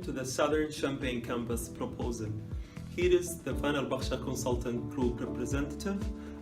to the Southern Champaign Campus proposal. Here is the Fenerbahce Consultant Group representative.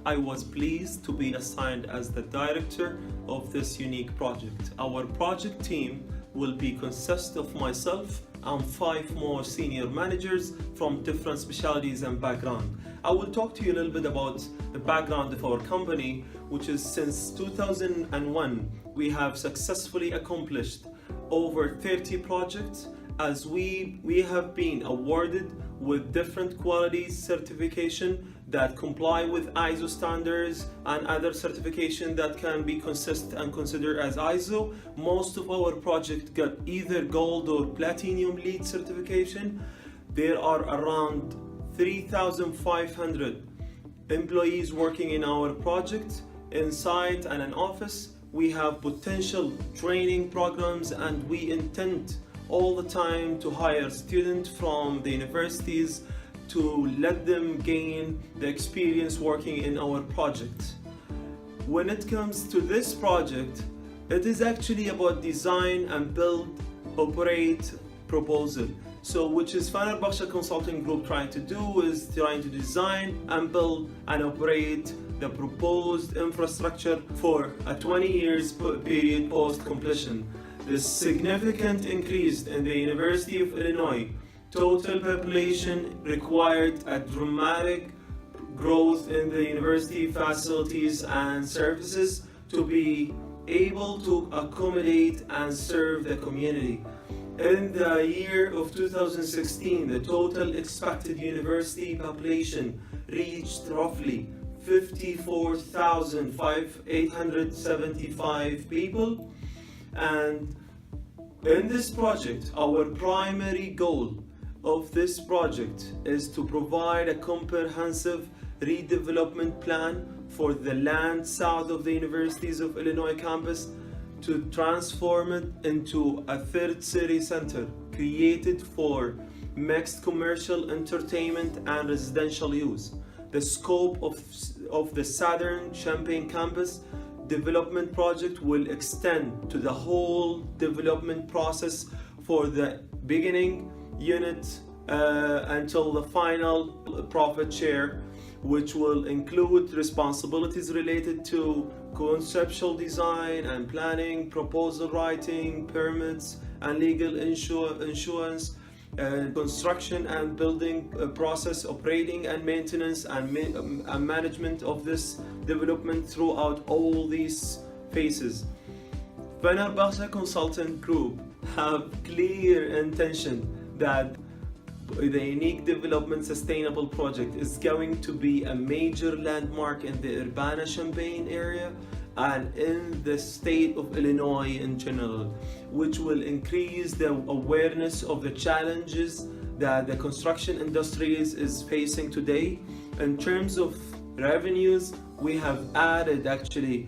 I was pleased to be assigned as the director of this unique project. Our project team will consist of myself and 5 more senior managers from different specialties and background. I will talk to you a little bit about the background of our company, which is since 2001 we have successfully accomplished over 30 projects, as we have been awarded with different quality certification that comply with ISO standards and other certification that can be consistent and considered as ISO. Most of our projects got either gold or platinum LEED certification. There are around 3,500 employees working in our project inside and in office. We have potential training programs, and we intend all the time to hire students from the universities to let them gain the experience working in our project. When it comes to this project, it is actually about design and build, operate, proposal. So which is Fenerbahce Consulting Group trying to do is trying to design and build and operate the proposed infrastructure for a 20 years period post completion. The significant increase in the University of Illinois total population required a dramatic growth in the university facilities and services to be able to accommodate and serve the community. In the year of 2016, the total expected university population reached roughly 54,875 people. And in this project, our primary goal of this project is to provide a comprehensive redevelopment plan for the land south of the Universities of Illinois campus to transform it into a third city center created for mixed commercial, entertainment and residential use. The scope of the Southern Champaign campus development project will extend to the whole development process for the beginning unit until the final profit share, which will include responsibilities related to conceptual design and planning, proposal writing, permits and legal insurance, construction and building process, operating and maintenance and management of this development throughout all these phases. Fenerbahce Consultant Group have clear intention that the Unique Development Sustainable Project is going to be a major landmark in the Urbana-Champaign area and in the state of Illinois in general, which will increase the awareness of the challenges that the construction industry is facing today. In terms of revenues, we have added actually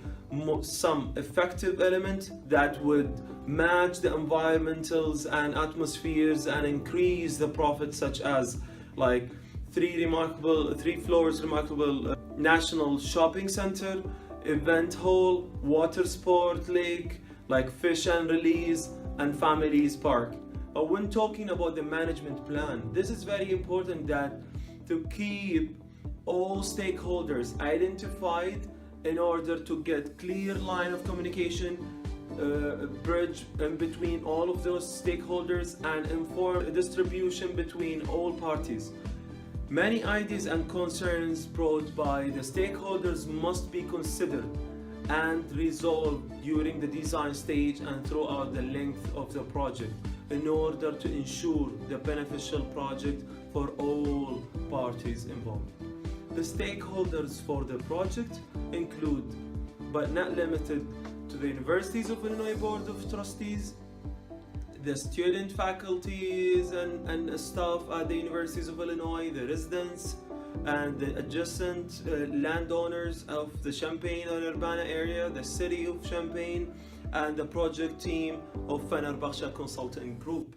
some effective element that would match the environmentals and atmospheres and increase the profits, such as like 3 floors remarkable national shopping center, event hall, water sport lake, like fish and release and families park. But when talking about the management plan, this is very important that to keep all stakeholders identified in order to get clear line of communication, bridge in between all of those stakeholders and inform distribution between all parties. Many ideas and concerns brought by the stakeholders must be considered and resolved during the design stage and throughout the length of the project in order to ensure the beneficial project for all parties involved. The stakeholders for the project include, but not limited to, the Universities of Illinois Board of Trustees, the student faculties and staff at the Universities of Illinois, the residents and the adjacent landowners of the Champaign and Urbana area, the city of Champaign, and the project team of Fenerbahce Consulting Group.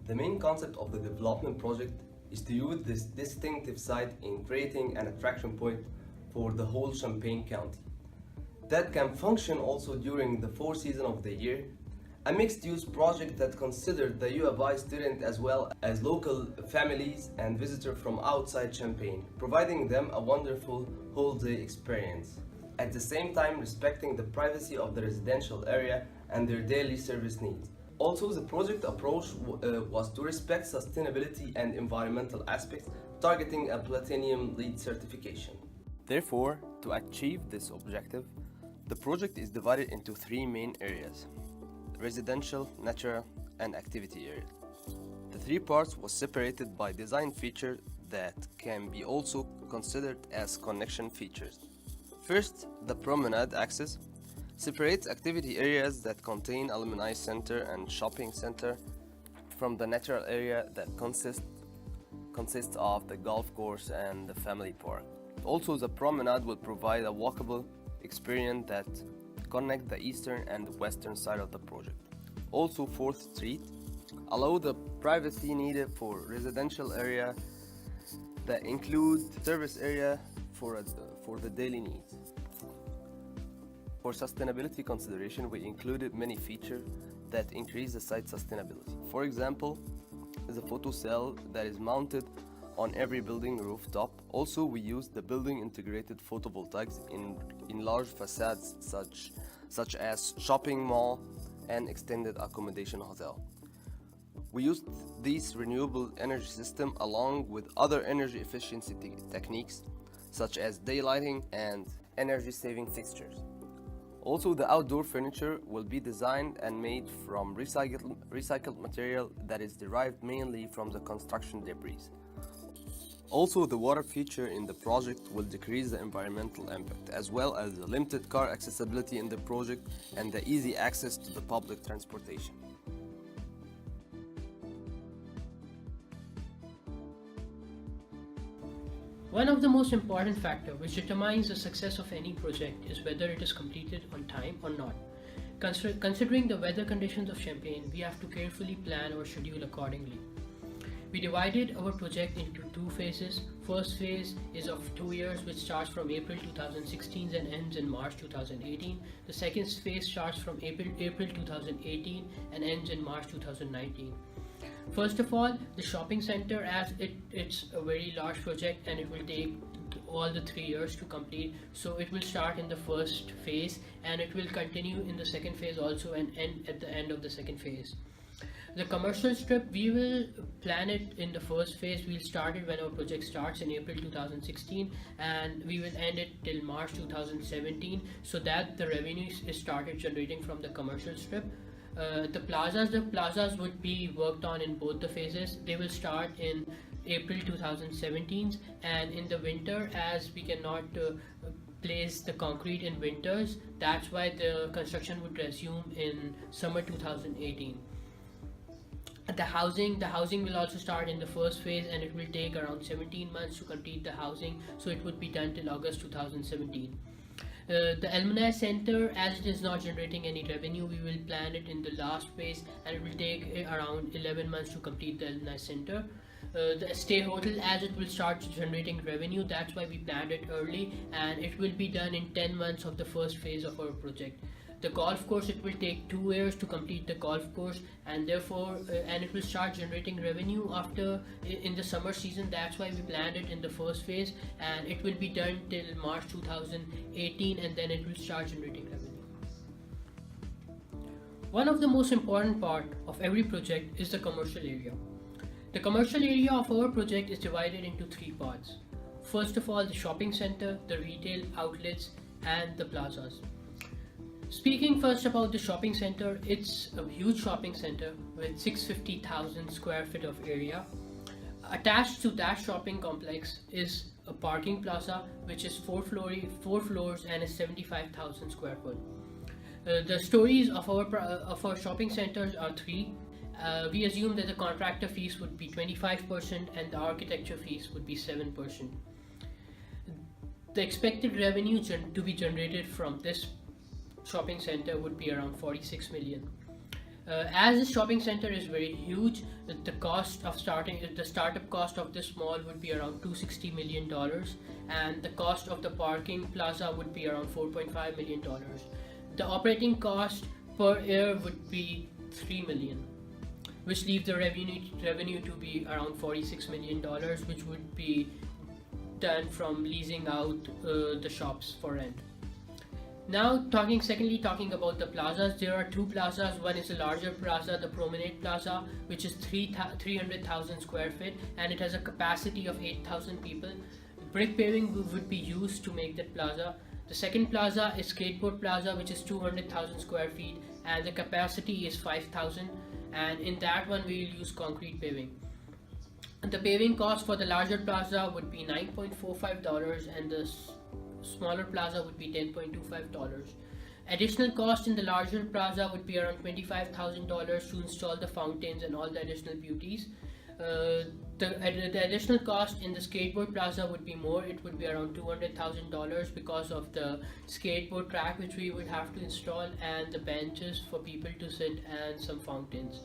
The main concept of the development project is to use this distinctive site in creating an attraction point for the whole Champaign County that can function also during the 4 seasons of the year A mixed-use project that considered the U of I student as well as local families and visitors from outside Champaign, providing them a wonderful whole-day experience. At the same time, respecting the privacy of the residential area and their daily service needs. Also, the project approach was to respect sustainability and environmental aspects, targeting a Platinum LEED certification. Therefore, to achieve this objective, the project is divided into three main areas: residential, natural, and activity area. The three parts was separated by design features that can be also considered as connection features. First, the promenade axis separates activity areas that contain alumni center and shopping center from the natural area that consists of the golf course and the family park. Also, the promenade will provide a walkable experience that connect the eastern and the western side of the project. Also, 4th Street allow the privacy needed for residential area that include service area for the daily needs. For sustainability consideration, we included many features that increase the site sustainability. For example, the photo cell that is mounted on every building rooftop. Also, we used the building integrated photovoltaics in large facades such as shopping mall and extended accommodation hotel. We used these renewable energy system along with other energy efficiency techniques such as daylighting and energy saving fixtures. Also, the outdoor furniture will be designed and made from recycled material that is derived mainly from the construction debris. Also, the water feature in the project will decrease the environmental impact, as well as the limited car accessibility in the project and the easy access to the public transportation. One of the most important factors which determines the success of any project is whether it is completed on time or not. Considering the weather conditions of Champaign, we have to carefully plan our schedule accordingly. We divided our project into two phases. First phase is of 2 years, which starts from April 2016 and ends in March 2018. The second phase starts from April 2018 and ends in March 2019. First of all, the shopping center, as it's a very large project and it will take all the 3 years to complete, so it will start in the first phase and it will continue in the second phase also and end at the end of the second phase. The commercial strip, we will plan it in the first phase. We'll start it when our project starts in April 2016 and we will end it till March 2017, so that the revenue is started generating from the commercial strip. The plazas would be worked on in both the phases. They will start in April 2017 and in the winter, as we cannot place the concrete in winters, that's why the construction would resume in summer 2018. The housing will also start in the first phase and it will take around 17 months to complete the housing, so it would be done till August 2017. The Alumni Center, as it is not generating any revenue, we will plan it in the last phase and it will take around 11 months to complete the Alumni Center. The Stay Hotel, as it will start generating revenue, that's why we planned it early and it will be done in 10 months of the first phase of our project. The golf course, it will take 2 years to complete the golf course and therefore and it will start generating revenue after in the summer season. That's why we planned it in the first phase and it will be done till March 2018 and then it will start generating revenue. One of the most important part of every project is the commercial area. The commercial area of our project is divided into 3 parts. First of all, the shopping center, the retail outlets and the plazas. Speaking first about the shopping center, it's a huge shopping center with 650,000 square feet of area. Attached to that shopping complex is a parking plaza which is 4 floors and is 75,000 square foot. The stories of our shopping centers are 3. We assume that the contractor fees would be 25% and the architecture fees would be 7%. The expected revenue to be generated from this shopping center would be around 46 million. As the shopping center is very huge, the startup cost of this mall would be around $260 million and the cost of the parking plaza would be around $4.5 million. The operating cost per year would be 3 million, which leaves the revenue to be around $46 million, which would be done from leasing out the shops for rent. Now secondly talking about the plazas, there are two plazas. One is a larger plaza, the Promenade Plaza, which is 300,000 square feet, and it has a capacity of 8,000 people. Brick paving would be used to make that plaza. The second plaza is Skateboard Plaza, which is 200,000 square feet, and the capacity is 5,000, and in that one we will use concrete paving. The paving cost for the larger plaza would be $9.45, and the smaller plaza would be $10.25. Additional cost in the larger plaza would be around $25,000 to install the fountains and all the additional beauties. The additional cost in the Skateboard Plaza would be more. It would be around $200,000 because of the skateboard track which we would have to install, and the benches for people to sit, and some fountains.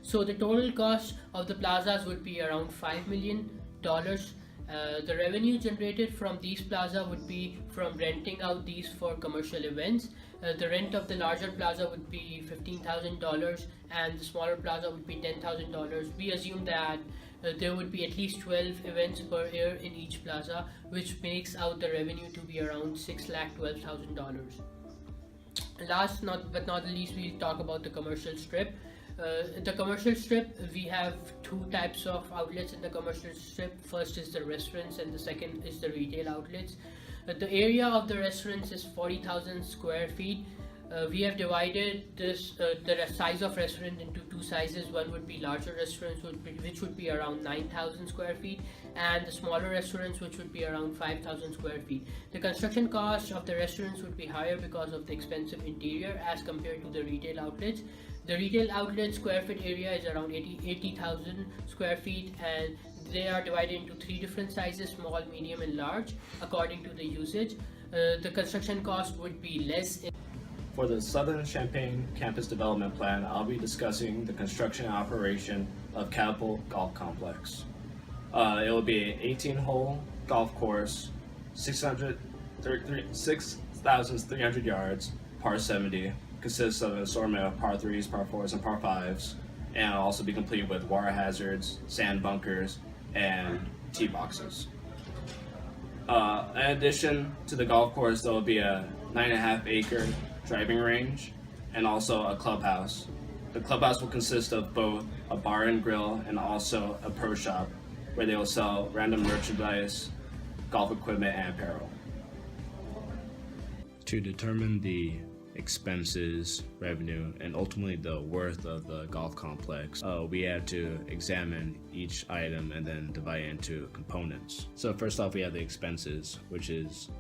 So the total cost of the plazas would be around $5 million. The revenue generated from these plaza would be from renting out these for commercial events. The rent of the larger plaza would be $15,000, and the smaller plaza would be $10,000. We assume that there would be at least 12 events per year in each plaza, which makes out the revenue to be around $612,000. Last but not least, we'll talk about the commercial strip. The commercial strip, we have two types of outlets in the commercial strip. First is the restaurants, and the second is the retail outlets. The area of the restaurants is 40,000 square feet. We have divided the size of restaurant into two sizes. One would be larger restaurants, which would be around 9,000 square feet, and the smaller restaurants, which would be around 5,000 square feet. The construction cost of the restaurants would be higher because of the expensive interior as compared to the retail outlets. The retail outlet square feet area is around 80,000 square feet, and they are divided into three different sizes: small, medium, and large, according to the usage. The construction cost would be less. For the Southern Champaign Campus Development Plan, I'll be discussing the construction and operation of Catapult Golf Complex. It will be an 18-hole golf course, 6,300 yards, par 70, consists of an assortment of par 3s, par 4s, and par 5s, and will also be complete with water hazards, sand bunkers, and tee boxes. In addition to the golf course, there will be a 9.5-acre driving range and also a clubhouse. The clubhouse will consist of both a bar and grill and also a pro shop where they will sell random merchandise, golf equipment, and apparel. To determine the expenses, revenue, and ultimately the worth of the golf complex, we had to examine each item and then divide it into components. So first off, we have the expenses, which is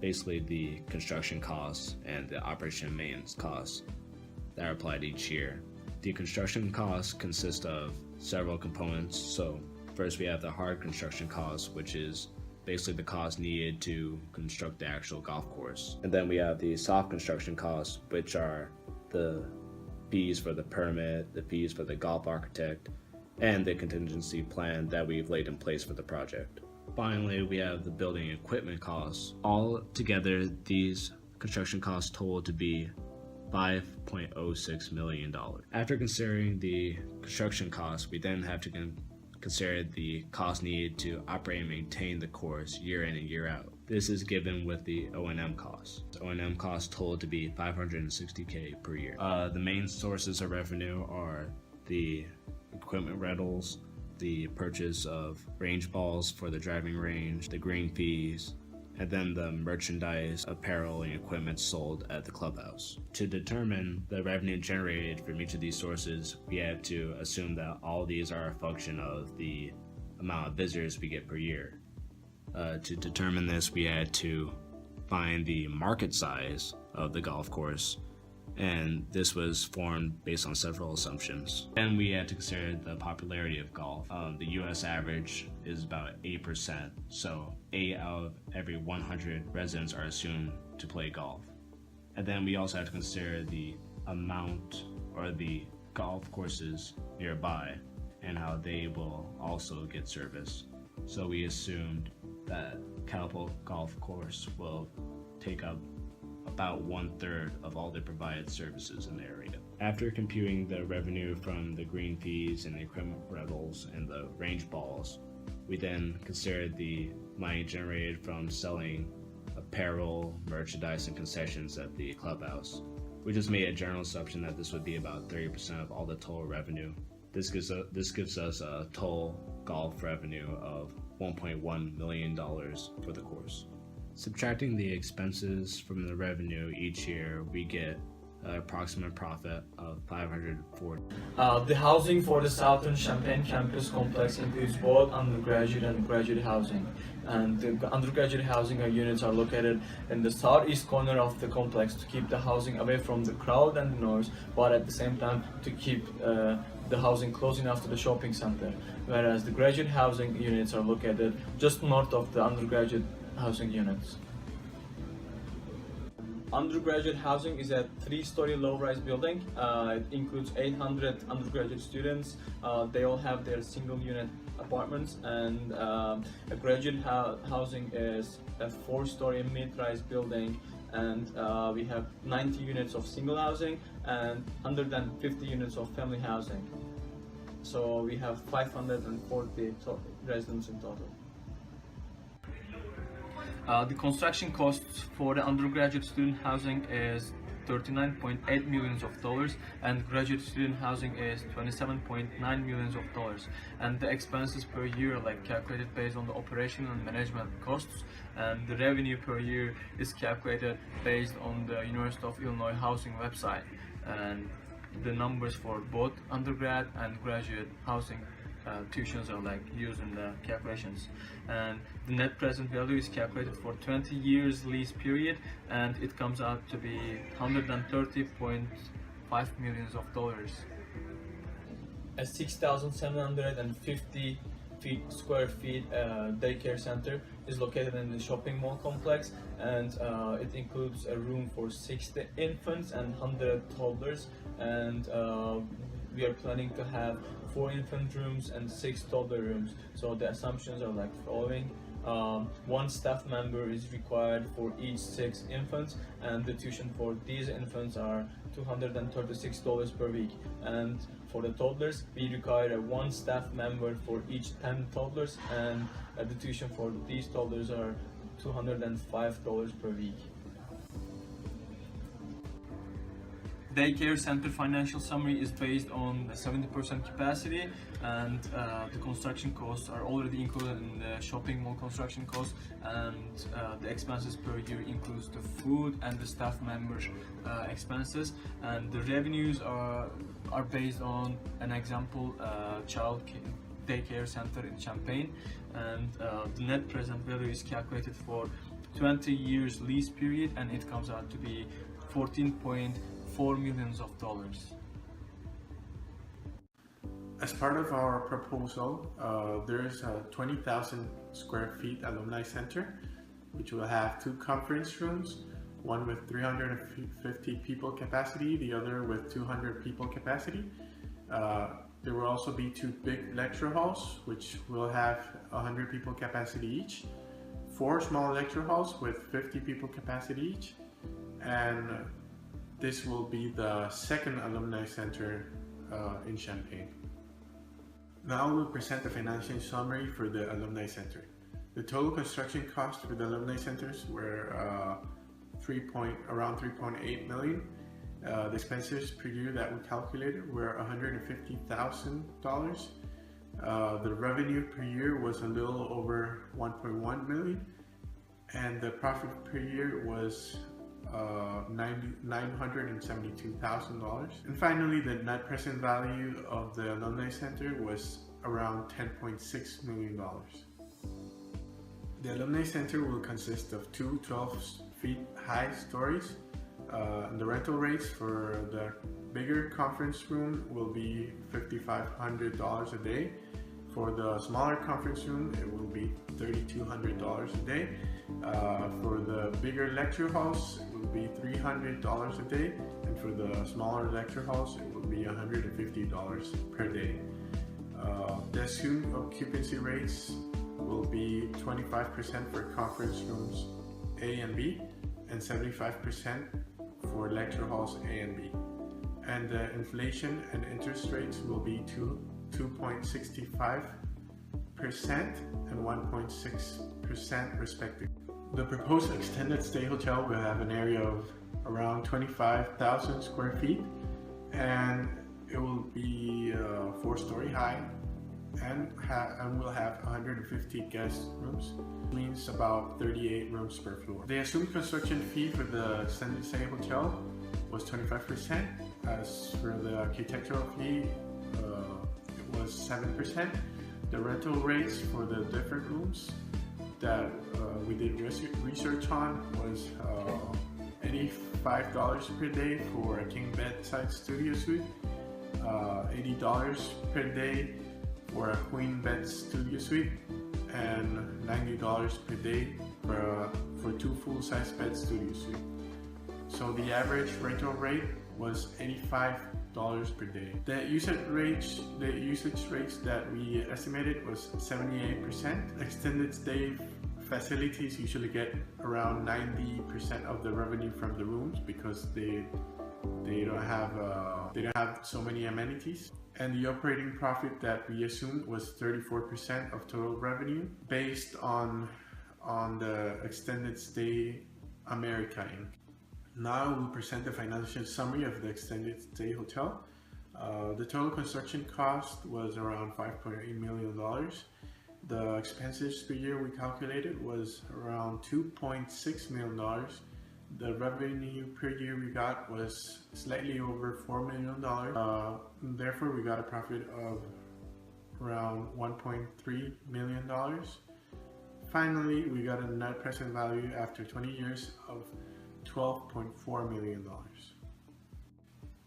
basically the construction costs and the operation and maintenance costs that are applied each year. The construction costs consist of several components. So first we have the hard construction costs, which is basically the cost needed to construct the actual golf course. And then we have the soft construction costs, which are the fees for the permit, the fees for the golf architect, and the contingency plan that we've laid in place for the project. Finally, we have the building equipment costs. All together, these construction costs total to be $5.06 million. After considering the construction costs, we then have to consider the cost needed to operate and maintain the course year in and year out. This is given with the O&M costs. O&M costs total to be $560K per year. The main sources of revenue are the equipment rentals, the purchase of range balls for the driving range, the green fees, and then the merchandise, apparel, and equipment sold at the clubhouse. To determine the revenue generated from each of these sources, we had to assume that all these are a function of the amount of visitors we get per year. To determine this, we had to find the market size of the golf course, and this was formed based on several assumptions. Then we had to consider the popularity of golf. The US average is about 8%, so 8 out of every 100 residents are assumed to play golf. And then we also have to consider the amount or the golf courses nearby and how they will also get service. So we assumed that Catapult Golf Course will take up about 1/3 of all the provided services in the area. After computing the revenue from the green fees and the equipment rentals and the range balls, we then considered the money generated from selling apparel, merchandise, and concessions at the clubhouse. We just made a general assumption that this would be about 30% of all the total revenue. This gives us a total golf revenue of $1.1 million for the course. Subtracting the expenses from the revenue each year, we get an approximate profit of $540. The housing for the Southern Champaign campus complex includes both undergraduate and graduate housing. And the undergraduate housing units are located in the southeast corner of the complex to keep the housing away from the crowd and the noise, but at the same time to keep the housing close enough to the shopping center. Whereas the graduate housing units are located just north of the undergraduate housing units. Undergraduate housing is a 3-story low-rise building. It includes 800 undergraduate students. They all have their single-unit apartments, and a graduate housing is a 4-story mid-rise building, and we have 90 units of single housing and 150 units of family housing. So we have 540 residents in total. The construction costs for the undergraduate student housing is $39.8 million, and graduate student housing is $27.9 million, and the expenses per year are calculated based on the operational and management costs, and the revenue per year is calculated based on the University of Illinois housing website, and the numbers for both undergrad and graduate housing tuitions are used in the calculations. And the net present value is calculated for 20 years lease period, and it comes out to be $130.5 million. A 6,750 square feet daycare center is located in the shopping mall complex, and it includes a room for 60 infants and 100 toddlers, and we are planning to have 4 infant rooms and 6 toddler rooms. So the assumptions are following. 1 staff member is required for each 6 infants, and the tuition for these infants are $236 per week. And for the toddlers, we require 1 staff member for each 10 toddlers, and the tuition for these toddlers are $205 per week. Daycare center financial summary is based on 70% capacity, and the construction costs are already included in the shopping mall construction costs, and the expenses per year includes the food and the staff members expenses, and the revenues are based on an example child daycare center in Champaign, and the net present value is calculated for 20 years lease period, and it comes out to be $14.4 million. As part of our proposal, there is a 20,000 square feet alumni center, which will have 2 conference rooms, one with 350 people capacity, the other with 200 people capacity. There will also be 2 big lecture halls, which will have 100 people capacity each, 4 small lecture halls with 50 people capacity each, and this will be the second alumni center in Champaign. Now we'll present the financial summary for the alumni center. The total construction cost for the alumni centers were around $3.8 million. The expenses per year that we calculated were $150,000. The revenue per year was a little over $1.1 million, and the profit per year was $972,000. And finally, the net present value of the alumni center was around $10.6 million. The alumni center will consist of 2 12-feet high stories. The rental rates for the bigger conference room will be $5,500 a day. For the smaller conference room, it will be $3,200 a day. For the bigger lecture halls, it will be $300 a day, and for the smaller lecture halls, it will be $150 per day. The assumed occupancy rates will be 25% for conference rooms A and B, and 75% for lecture halls A and B. And the inflation and interest rates will be 2.65% and 1.6% respectively. The proposed extended stay hotel will have an area of around 25,000 square feet, and it will be 4-story high and will have 150 guest rooms, means about 38 rooms per floor. The assumed construction fee for the extended stay hotel was 25%. As for the architectural fee, it was 7%. The rental rates for the different rooms that we did research on was $85 per day for a king bedside studio suite, $80 per day for a queen bed studio suite, and $90 per day for 2 full-size bed studio suite. So the average rental rate was $85 per day. The usage rates that we estimated was 78%. Extended stay facilities usually get around 90% of the revenue from the rooms because they don't have so many amenities. And the operating profit that we assumed was 34% of total revenue based on the extended stay America Inc. Now we'll present the financial summary of the extended stay hotel. The total construction cost was around $5.8 million. The expenses per year we calculated was around $2.6 million. The revenue per year we got was slightly over $4 million. Therefore, we got a profit of around $1.3 million. Finally, we got a net present value after 20 years of $12.4 million.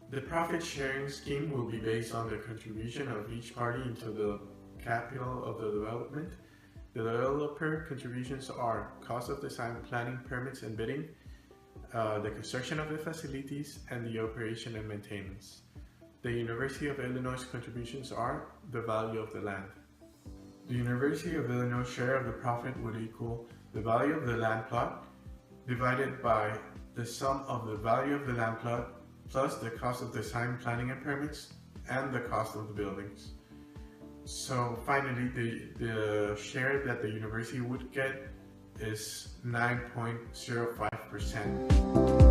The profit sharing scheme will be based on the contribution of each party into the capital of the development. The developer contributions are cost of design, planning, permits and bidding, the construction of the facilities, and the operation and maintenance. The University of Illinois contributions are the value of the land. The University of Illinois share of the profit would equal the value of the land plot divided by the sum of the value of the land plot plus the cost of design, planning and permits, and the cost of the buildings. So finally, the share that the university would get is 9.05%.